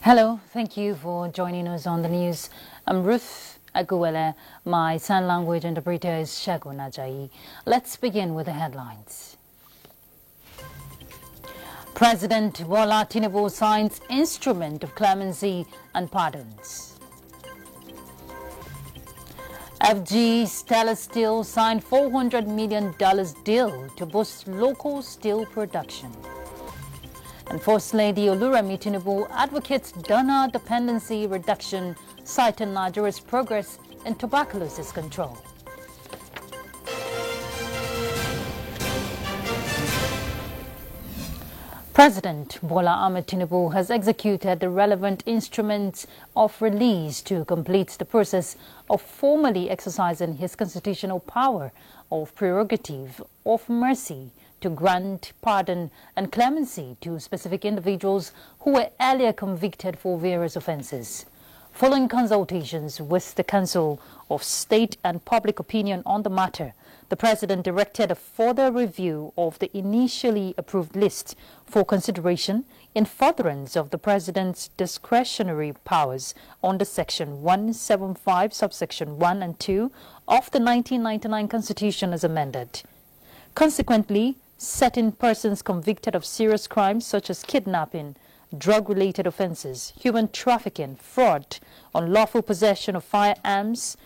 Hello, thank you for joining us on the news. I'm Ruth Aguwele. My sign language interpreter is Shagun Ajayi. Let's begin with the headlines. President Bola Tinubu signs instrument of clemency and pardons. FG Stella Steel signed $400 million deal to boost local steel production. And First Lady Oluremi Tinubu advocates donor dependency reduction, citing Nigeria's progress in tuberculosis control. President Bola Ahmed Tinubu has executed the relevant instruments of release to complete the process of formally exercising his constitutional power of prerogative of mercy to grant pardon and clemency to specific individuals who were earlier convicted for various offences. Following consultations with the Council of State and Public Opinion on the matter, the President directed a further review of the initially approved list for consideration in furtherance of the President's discretionary powers under Section 175, subsection 1 and 2 of the 1999 Constitution as amended. Consequently, certain persons convicted of serious crimes such as kidnapping, drug-related offences, human trafficking, fraud, unlawful possession of firearms,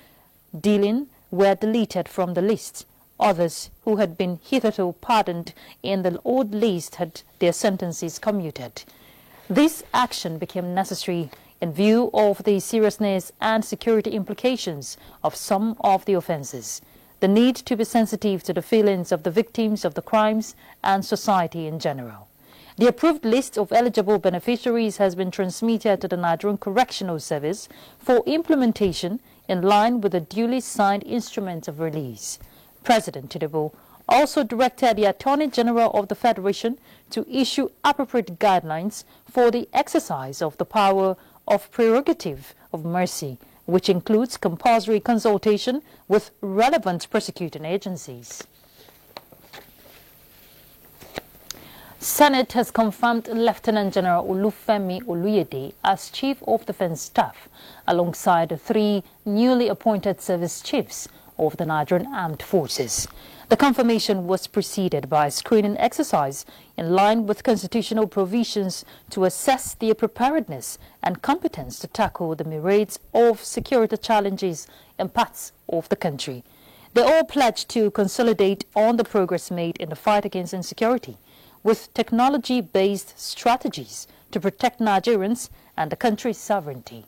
dealing were deleted from the list. Others who had been hitherto pardoned in the old list had their sentences commuted. This action became necessary in view of the seriousness and security implications of some of the offences, the need to be sensitive to the feelings of the victims of the crimes and society in general. The approved list of eligible beneficiaries has been transmitted to the Nigerian Correctional Service for implementation in line with the duly signed instruments of release. President Tinubu also directed the Attorney General of the Federation to issue appropriate guidelines for the exercise of the power of prerogative of mercy, which includes compulsory consultation with relevant prosecuting agencies. Senate has confirmed Lieutenant General Olufemi Oluyede as Chief of Defence Staff, alongside 3 newly appointed service chiefs of the Nigerian Armed Forces. The confirmation was preceded by a screening exercise in line with constitutional provisions to assess their preparedness and competence to tackle the myriads of security challenges in parts of the country. They all pledged to consolidate on the progress made in the fight against insecurity with technology-based strategies to protect Nigerians and the country's sovereignty.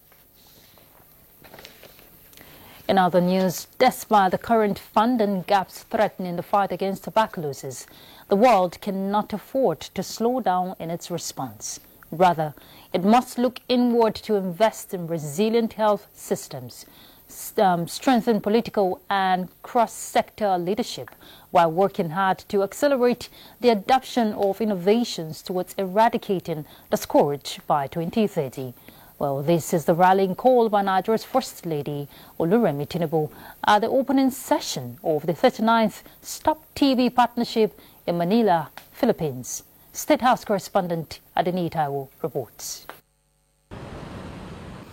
In other news, despite the current funding gaps threatening the fight against tuberculosis, the world cannot afford to slow down in its response. Rather, it must look inward to invest in resilient health systems, strengthen political and cross-sector leadership, while working hard to accelerate the adoption of innovations towards eradicating the scourge by 2030. Well, this is the rallying call by Nigeria's First Lady Oluremi Tinubu at the opening session of the 39th Stop TB Partnership in Manila, Philippines. State House correspondent Adeni Taiwo reports.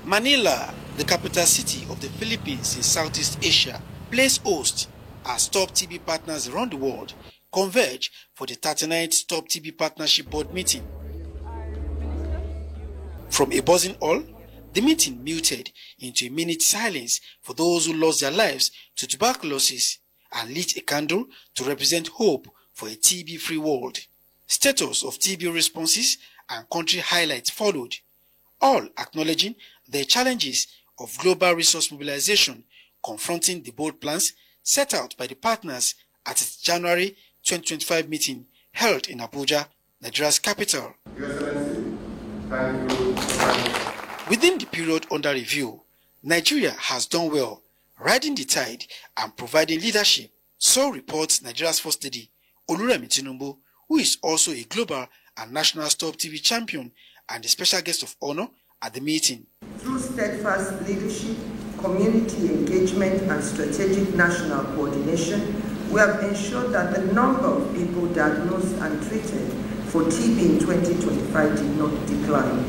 Manila, the capital city of the Philippines in Southeast Asia, plays host as Stop TB partners around the world converge for the 39th Stop TB Partnership Board meeting. From a buzzing hall, the meeting muted into a minute silence for those who lost their lives to tuberculosis and lit a candle to represent hope for a TB-free world. Status of TB responses and country highlights followed, all acknowledging the challenges of global resource mobilization confronting the bold plans set out by the partners at its January 2025 meeting held in Abuja, Nigeria's capital. Your Excellency, thank you. Within the period under review, Nigeria has done well, riding the tide and providing leadership. So reports Nigeria's First Lady Oluremi Tinubu, who is also a global and national Stop TB champion and a special guest of honor at the meeting. Through steadfast leadership, community engagement and strategic national coordination, we have ensured that the number of people diagnosed and treated for TB in 2025 did not decline.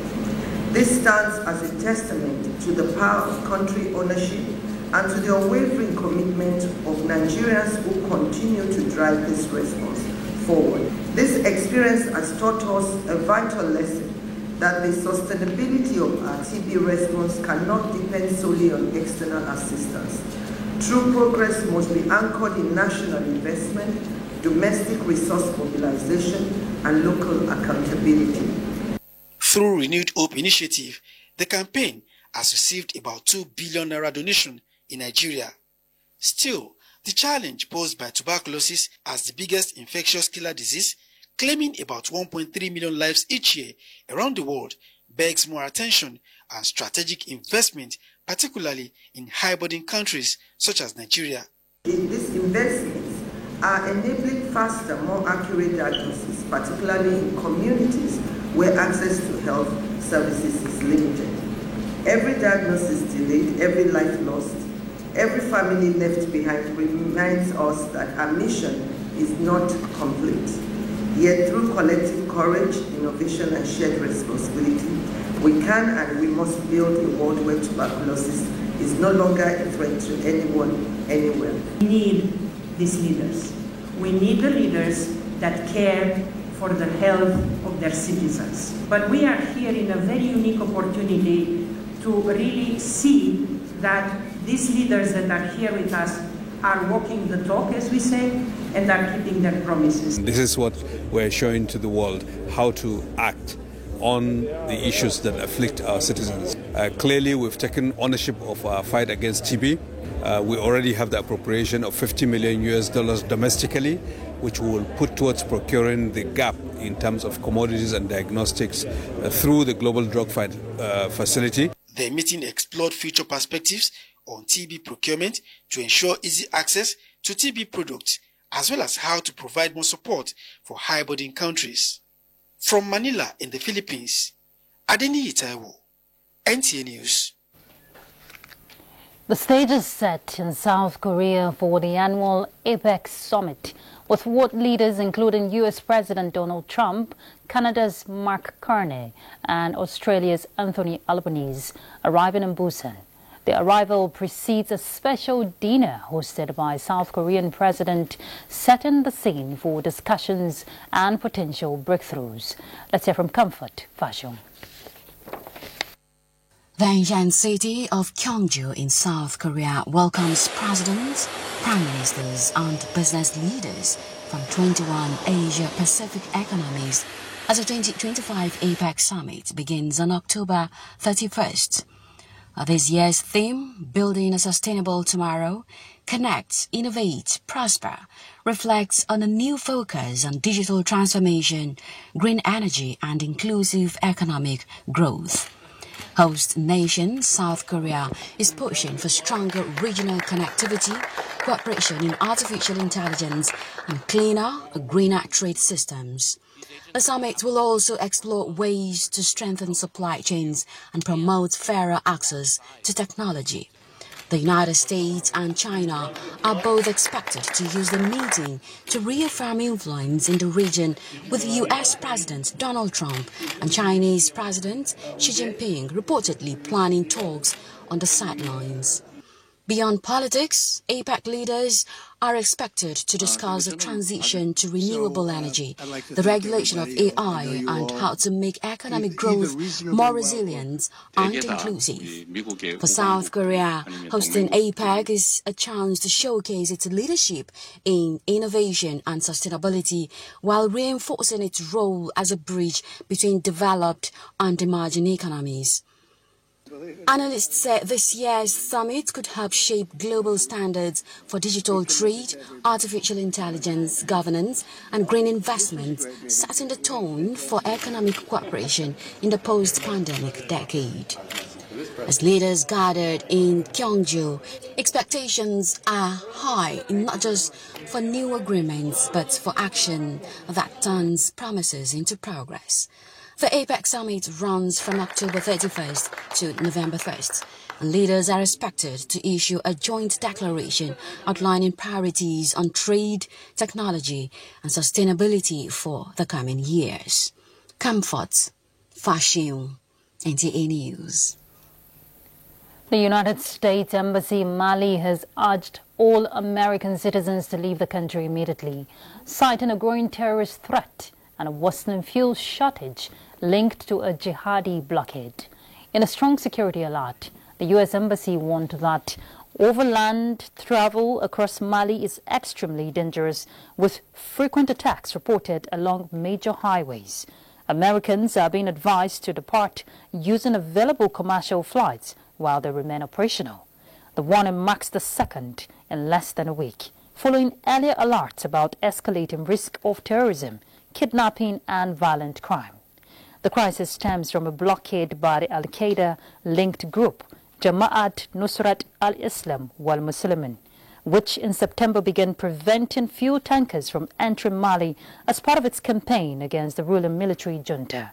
This stands as a testament to the power of country ownership and to the unwavering commitment of Nigerians who continue to drive this response forward. This experience has taught us a vital lesson that the sustainability of our TB response cannot depend solely on external assistance. True progress must be anchored in national investment, domestic resource mobilization, and local accountability. Through Renewed Hope Initiative, the campaign has received about 2 billion naira donation in Nigeria. Still, the challenge posed by tuberculosis as the biggest infectious killer disease, claiming about 1.3 million lives each year around the world, begs more attention and strategic investment, particularly in high-burden countries such as Nigeria. These investments are enabling faster, more accurate diagnosis, particularly in communities where access to health services is limited. Every diagnosis delayed, every life lost, every family left behind reminds us that our mission is not complete. Yet through collective courage, innovation, and shared responsibility, we can and we must build a world where tuberculosis is no longer a threat to anyone, anywhere. We need these leaders. We need the leaders that care for the health of their citizens. But we are here in a very unique opportunity to really see that these leaders that are here with us are walking the talk, as we say, and are keeping their promises. This is what we're showing to the world, how to act on the issues that afflict our citizens. Clearly, we've taken ownership of our fight against TB. We already have the appropriation of $50 million domestically, which we will put towards procuring the gap in terms of commodities and diagnostics through the Global Drug Fight Facility. The meeting explored future perspectives on TB procurement to ensure easy access to TB products, as well as how to provide more support for high-burden countries. From Manila in the Philippines, Adeni Itaiwo, NTA News. The stage is set in South Korea for the annual APEC summit, with world leaders including U.S. President Donald Trump, Canada's Mark Carney, and Australia's Anthony Albanese arriving in Busan. The arrival precedes a special dinner hosted by South Korean President, setting the scene for discussions and potential breakthroughs. Let's hear from Comfort Fashong. The ancient city of Gyeongju in South Korea welcomes presidents, prime ministers and business leaders from 21 Asia-Pacific economies as the 2025 APEC summit begins on October 31st. This year's theme, Building a Sustainable Tomorrow, Connect, Innovate, Prosper, reflects on a new focus on digital transformation, green energy and inclusive economic growth. Host nation South Korea is pushing for stronger regional connectivity, cooperation in artificial intelligence, and cleaner, greener trade systems. The summit will also explore ways to strengthen supply chains and promote fairer access to technology. The United States and China are both expected to use the meeting to reaffirm influence in the region, with U.S. President Donald Trump and Chinese President Xi Jinping reportedly planning talks on the sidelines. Beyond politics, APEC leaders are expected to discuss the transition to renewable energy, the regulation of AI, and how to make economic growth more resilient and inclusive. For South Korea, hosting APEC is a chance to showcase its leadership in innovation and sustainability while reinforcing its role as a bridge between developed and emerging economies. Analysts say this year's summit could help shape global standards for digital trade, artificial intelligence, governance, and green investment, setting the tone for economic cooperation in the post-pandemic decade. As leaders gathered in Gyeongju, expectations are high, not just for new agreements, but for action that turns promises into progress. The APEC summit runs from October 31st to November 1st, and leaders are expected to issue a joint declaration outlining priorities on trade, technology, and sustainability for the coming years. Comfort Fashong, NTA News. The United States Embassy in Mali has urged all American citizens to leave the country immediately, citing a growing terrorist threat and a worsening fuel shortage linked to a jihadi blockade. In a strong security alert, the U.S. Embassy warned that overland travel across Mali is extremely dangerous, with frequent attacks reported along major highways. Americans are being advised to depart using available commercial flights while they remain operational. The warning marks the second in less than a week, following earlier alerts about escalating risk of terrorism, kidnapping and violent crime. The crisis stems from a blockade by the Al-Qaeda-linked group Jama'at Nusrat al-Islam wal-Muslimin, which in September began preventing fuel tankers from entering Mali as part of its campaign against the ruling military junta.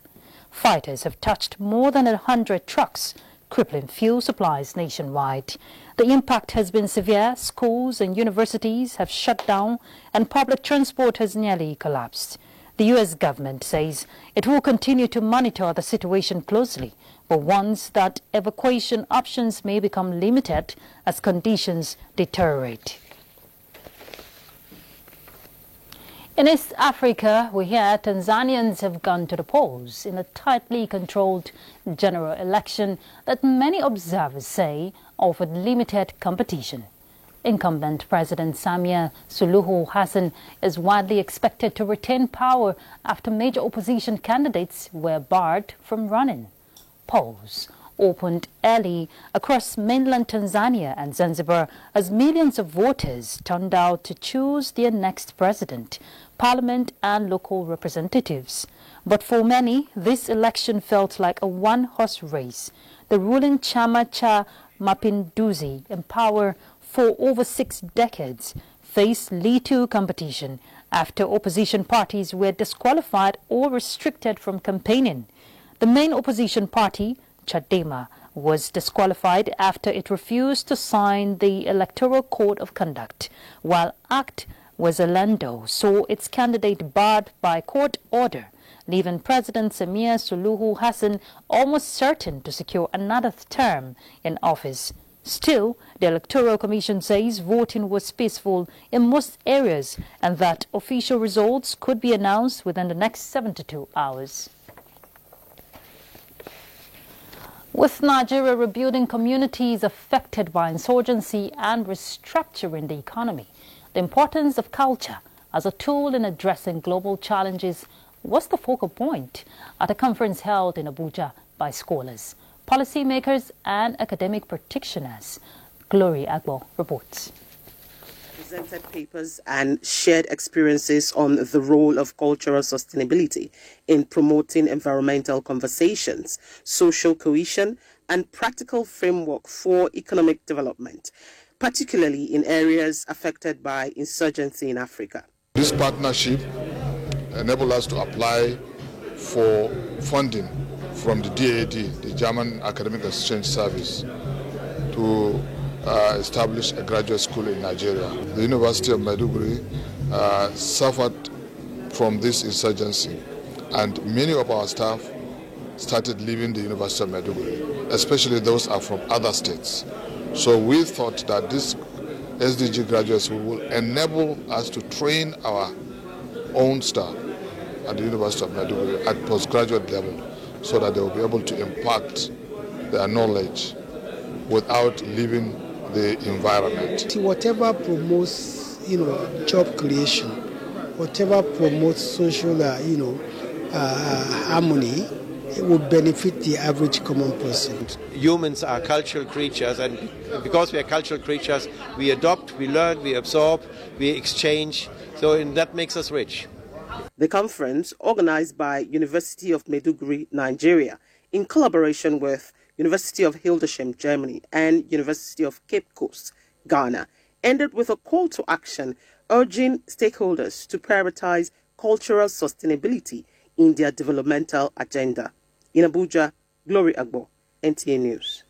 Fighters have touched more than 100 trucks, crippling fuel supplies nationwide. The impact has been severe. Schools and universities have shut down and public transport has nearly collapsed. The U.S. government says it will continue to monitor the situation closely, but warns that evacuation options may become limited as conditions deteriorate. In East Africa, we hear Tanzanians have gone to the polls in a tightly controlled general election that many observers say offered limited competition. Incumbent President Samia Suluhu Hassan is widely expected to retain power after major opposition candidates were barred from running. Polls opened early across mainland Tanzania and Zanzibar as millions of voters turned out to choose their next president, parliament and local representatives. But for many, this election felt like a one-horse race. The ruling Chama cha Mapinduzi, in power for over 6 decades, faced little competition after opposition parties were disqualified or restricted from campaigning. The main opposition party, Chadema, was disqualified after it refused to sign the Electoral Code of Conduct, while ACT Wazalendo saw its candidate barred by court order, leaving President Samia Suluhu Hassan almost certain to secure another term in office. Still, the Electoral Commission says voting was peaceful in most areas and that official results could be announced within the next 72 hours. With Nigeria rebuilding communities affected by insurgency and restructuring the economy, the importance of culture as a tool in addressing global challenges was the focal point at a conference held in Abuja by scholars, policymakers and academic practitioners. Glory Agbo reports. Presented papers and shared experiences on the role of cultural sustainability in promoting environmental conversations, social cohesion, and practical framework for economic development, particularly in areas affected by insurgency in Africa. This partnership enables us to apply for funding from the DAD, the German Academic Exchange Service, to establish a graduate school in Nigeria. The University of Maiduguri suffered from this insurgency, and many of our staff started leaving the University of Maiduguri, especially those are from other states. So we thought that this SDG graduate school will enable us to train our own staff at the University of Maiduguri at postgraduate level, so that they will be able to impact their knowledge without leaving the environment. Whatever promotes, job creation, whatever promotes social, harmony, it will benefit the average common person. Humans are cultural creatures, and because we are cultural creatures, we adopt, we learn, we absorb, we exchange, that makes us rich. The conference, organized by University of Maiduguri, Nigeria, in collaboration with University of Hildesheim, Germany, and University of Cape Coast, Ghana, ended with a call to action urging stakeholders to prioritize cultural sustainability in their developmental agenda. In Abuja, Glory Agbo, NTA News.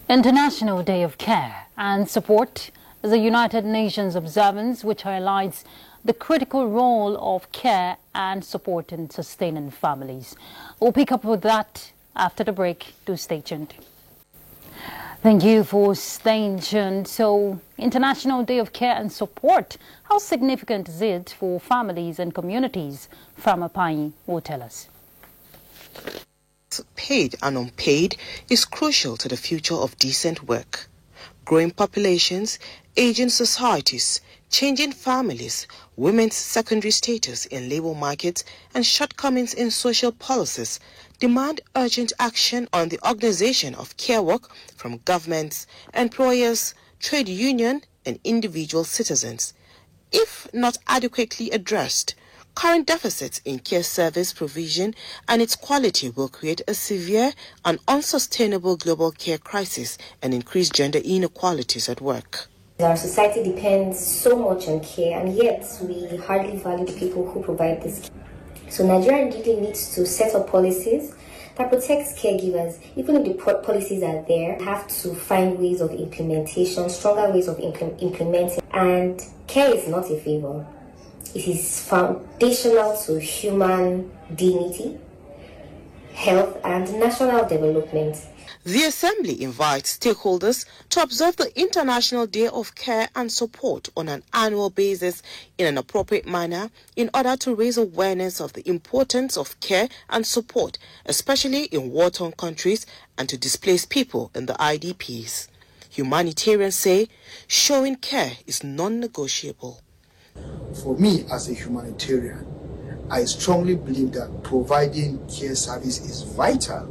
International Day of Care and Support is a United Nations observance which highlights the critical role of care and support in sustaining families. We'll pick up with that after the break. Do stay tuned. Thank you for staying tuned. So, International Day of Care and Support. How significant is it for families and communities? Farmer Pai will tell us. Paid and unpaid is crucial to the future of decent work. Growing populations, aging societies, changing families, women's secondary status in labor markets, and shortcomings in social policies demand urgent action on the organization of care work from governments, employers, trade union, and individual citizens. If not adequately addressed, current deficits in care service provision and its quality will create a severe and unsustainable global care crisis and increase gender inequalities at work. Our society depends so much on care, and yet we hardly value the people who provide this care. So Nigeria really needs to set up policies that protects caregivers. Even if the policies are there, we have to find ways of implementation, stronger ways of implementing. And care is not a favor. It is foundational to human dignity, health, and national development. The Assembly invites stakeholders to observe the International Day of Care and Support on an annual basis in an appropriate manner in order to raise awareness of the importance of care and support, especially in war-torn countries and to displaced people in the IDPs. Humanitarians say showing care is non-negotiable. For me as a humanitarian, I strongly believe that providing care service is vital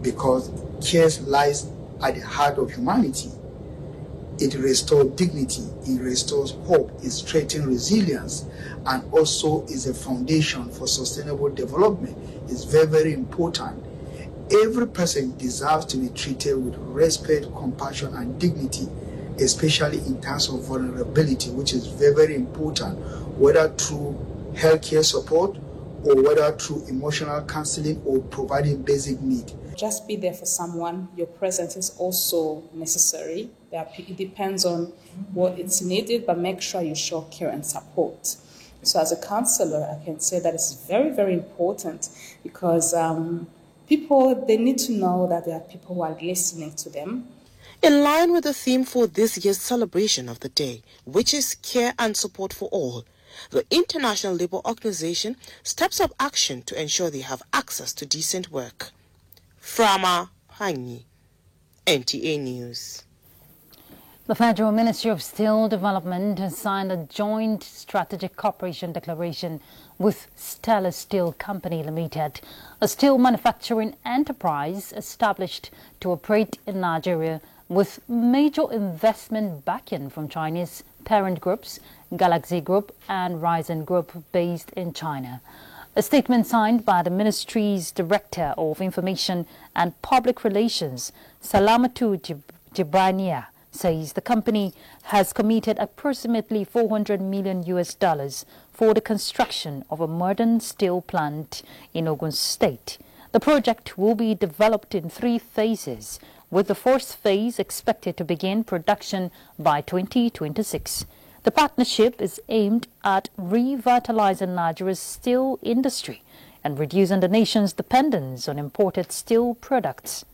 because care lies at the heart of humanity. It restores dignity, it restores hope, it strengthens resilience, and also is a foundation for sustainable development. It's very, very important. Every person deserves to be treated with respect, compassion, and dignity, especially in times of vulnerability, which is very, very important, whether through healthcare support or whether through emotional counseling or providing basic needs. Just be there for someone. Your presence is also necessary. It depends on what it's needed, but make sure you show care and support. So as a counselor, I can say that it's very, very important because people, they need to know that there are people who are listening to them. In line with the theme for this year's celebration of the day, which is care and support for all, the International Labour Organization steps up action to ensure they have access to decent work. Frama Hanyi, NTA News. The Federal Ministry of Steel Development has signed a joint strategic cooperation declaration with Stella Steel Company Limited, a steel manufacturing enterprise established to operate in Nigeria with major investment backing from Chinese parent groups, Galaxy Group and Ryzen Group based in China. A statement signed by the Ministry's Director of Information and Public Relations, Salamatu Jibrania, says the company has committed approximately $400 million for the construction of a modern steel plant in Ogun State. The project will be developed in 3 phases, with the first phase expected to begin production by 2026. The partnership is aimed at revitalizing Nigeria's steel industry and reducing the nation's dependence on imported steel products.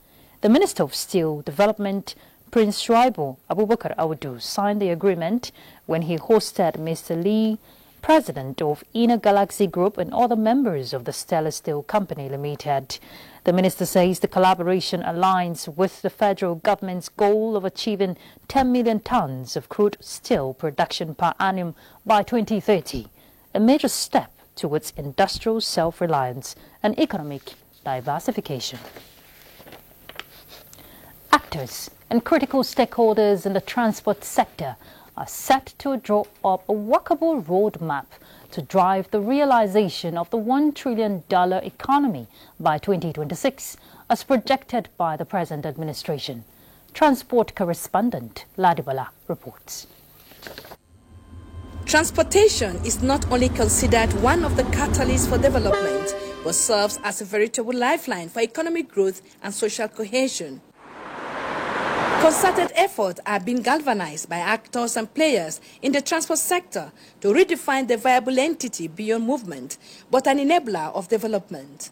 The Minister of Steel Development, Prince Shuaibu Abubakar Audu, signed the agreement when he hosted Mr. Lee, President of Inner Galaxy Group and other members of the Stella Steel Company Limited. The minister says the collaboration aligns with the federal government's goal of achieving 10 million tons of crude steel production per annum by 2030, a major step towards industrial self-reliance and economic diversification. Actors and critical stakeholders in the transport sector are set to draw up a workable roadmap to drive the realization of the $1 trillion economy by 2026, as projected by the present administration. Transport correspondent Ladibala reports. Transportation is not only considered one of the catalysts for development, but serves as a veritable lifeline for economic growth and social cohesion. Concerted efforts are being galvanized by actors and players in the transport sector to redefine the viable entity beyond movement, but an enabler of development.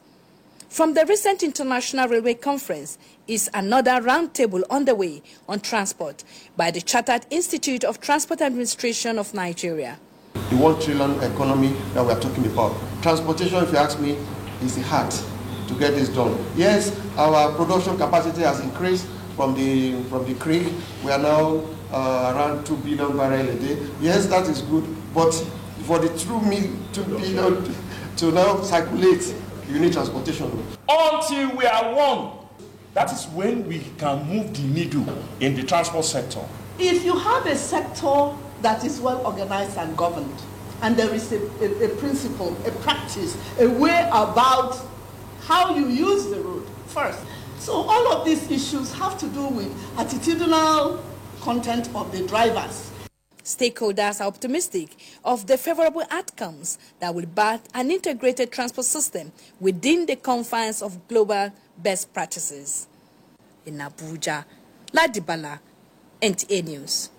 From the recent International Railway Conference is another roundtable underway on transport by the Chartered Institute of Transport Administration of Nigeria. The 1 trillion economy that we are talking about. Transportation, if you ask me, is the heart to get this done. Yes, our production capacity has increased from the creek. We are now around 2 billion barrels a day. Yes, that is good, but for the 2 billion to now circulate, you need transportation. Until we are one, that is when we can move the needle in the transport sector. If you have a sector that is well organized and governed, and there is a principle, a practice, a way about how you use the road first. So all of these issues have to do with attitudinal content of the drivers. Stakeholders are optimistic of the favorable outcomes that will birth an integrated transport system within the confines of global best practices. In Abuja, Ladibala, NTA News.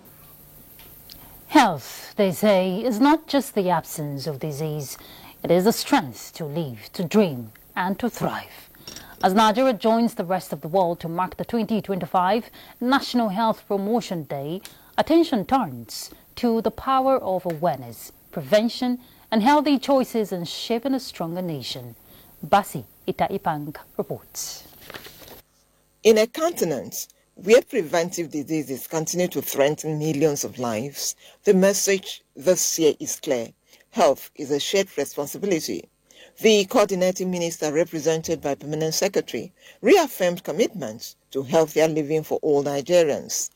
Health, they say, is not just the absence of disease. It is the strength to live, to dream, and to thrive. As Nigeria joins the rest of the world to mark the 2025 National Health Promotion Day, attention turns to the power of awareness, prevention, and healthy choices in shaping a stronger nation. Basi Itaipang reports. In a continent where preventive diseases continue to threaten millions of lives, the message this year is clear. Health is a shared responsibility. The coordinating minister, represented by Permanent Secretary, reaffirmed commitments to healthier living for all Nigerians.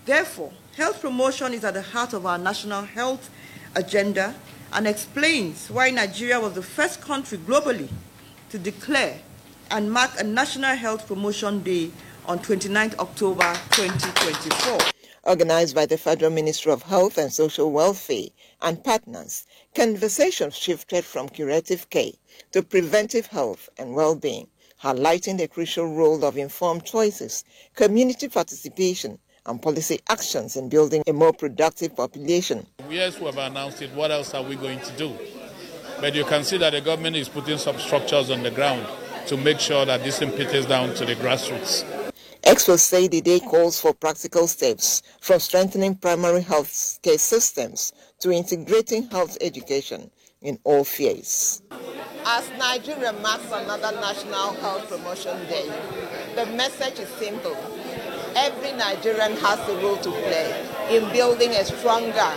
Therefore, health promotion is at the heart of our national health agenda and explains why Nigeria was the first country globally to declare and mark a National Health Promotion Day on 29th October 2024. Organized by the Federal Ministry of Health and Social Welfare and partners, conversations shifted from curative care to preventive health and well-being, highlighting the crucial role of informed choices, community participation, and policy actions in building a more productive population. Yes, we have announced it. What else are we going to do? But you can see that the government is putting some structures on the ground to make sure that this impetus down to the grassroots. Experts say the day calls for practical steps, from strengthening primary health care systems to integrating health education in all spheres. As Nigeria marks another National Health Promotion Day, the message is simple. Every Nigerian has a role to play in building a stronger,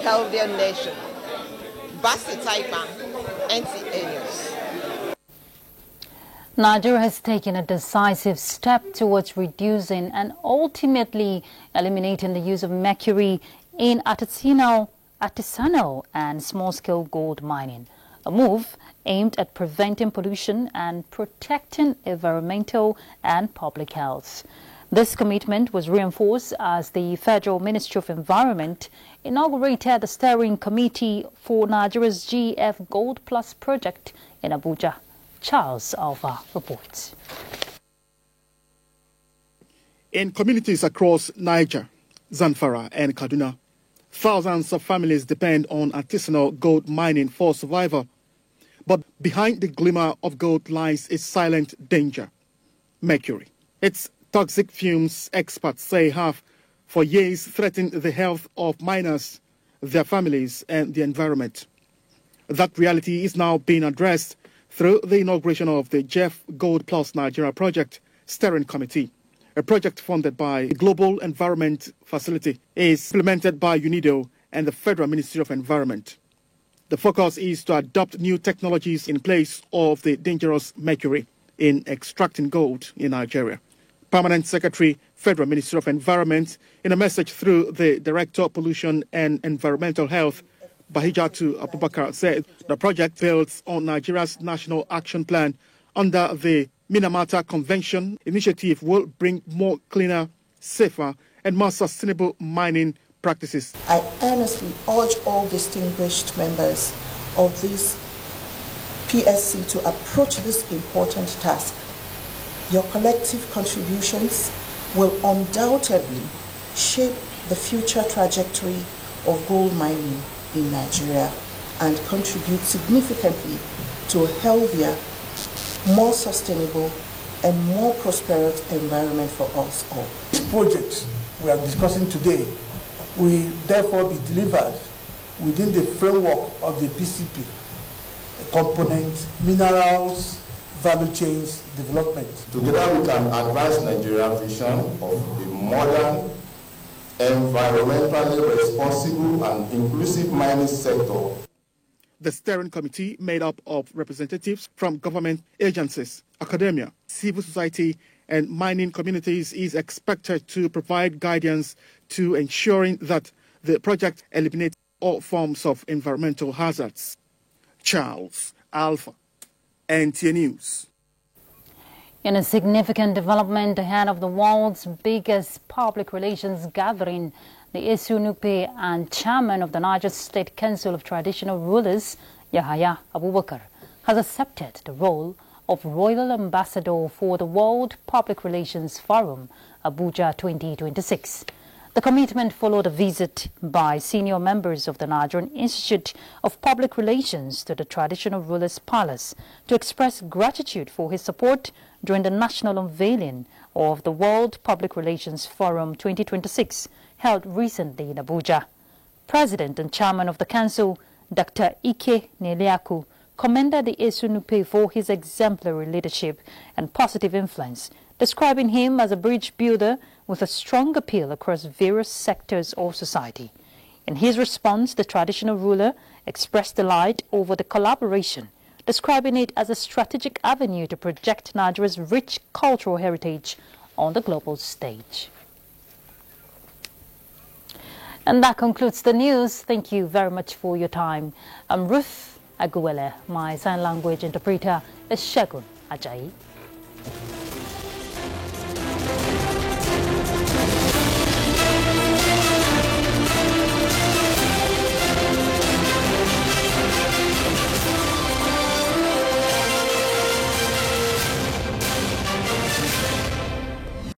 healthier nation. Basi Taipan, NTA News. Nigeria has taken a decisive step towards reducing and ultimately eliminating the use of mercury in artisanal and small-scale gold mining, a move aimed at preventing pollution and protecting environmental and public health. This commitment was reinforced as the Federal Ministry of Environment inaugurated the Steering Committee for Nigeria's GF Gold Plus project in Abuja. Charles Alva reports. In communities across Niger, Zamfara and Kaduna, thousands of families depend on artisanal gold mining for survival. But behind the glimmer of gold lies a silent danger: mercury. Its toxic fumes, experts say, have for years threatened the health of miners, their families and the environment. That reality is now being addressed through the inauguration of the GF Gold Plus Nigeria Project Steering Committee. A project funded by the Global Environment Facility is implemented by UNIDO and the Federal Ministry of Environment. The focus is to adopt new technologies in place of the dangerous mercury in extracting gold in Nigeria. Permanent Secretary, Federal Ministry of Environment, in a message through the Director of Pollution and Environmental Health, Bahijatu Abubakar, said the project builds on Nigeria's National Action Plan under the Minamata Convention. Initiative will bring more cleaner, safer and more sustainable mining practices. I earnestly urge all distinguished members of this PSC to approach this important task. Your collective contributions will undoubtedly shape the future trajectory of gold mining in Nigeria and contribute significantly to a healthier more sustainable, and more prosperous environment for us all. This project we are discussing today will therefore be delivered within the framework of the PCP component, minerals, value chains development. Together we can advance Nigeria's vision of a modern, environmentally responsible and inclusive mining sector. The steering committee, made up of representatives from government agencies, academia, civil society, and mining communities, is expected to provide guidance to ensuring that the project eliminates all forms of environmental hazards. Charles Alpha, NTA News. In a significant development ahead of the world's biggest public relations gathering, the Esunupe and chairman of the Niger State Council of Traditional Rulers, Yahaya Abubakar, has accepted the role of Royal Ambassador for the World Public Relations Forum, Abuja 2026. The commitment followed a visit by senior members of the Nigerian Institute of Public Relations to the Traditional Rulers Palace to express gratitude for his support during the national unveiling of the World Public Relations Forum 2026 held recently in Abuja. President and chairman of the council, Dr. Ike Neliaku, commended the Esunupe for his exemplary leadership and positive influence, describing him as a bridge builder with a strong appeal across various sectors of society. In his response, the traditional ruler expressed delight over the collaboration, describing it as a strategic avenue to project Nigeria's rich cultural heritage on the global stage. And that concludes the news. Thank you very much for your time. I'm Ruth Aguele. My sign language interpreter is Shegun Ajayi.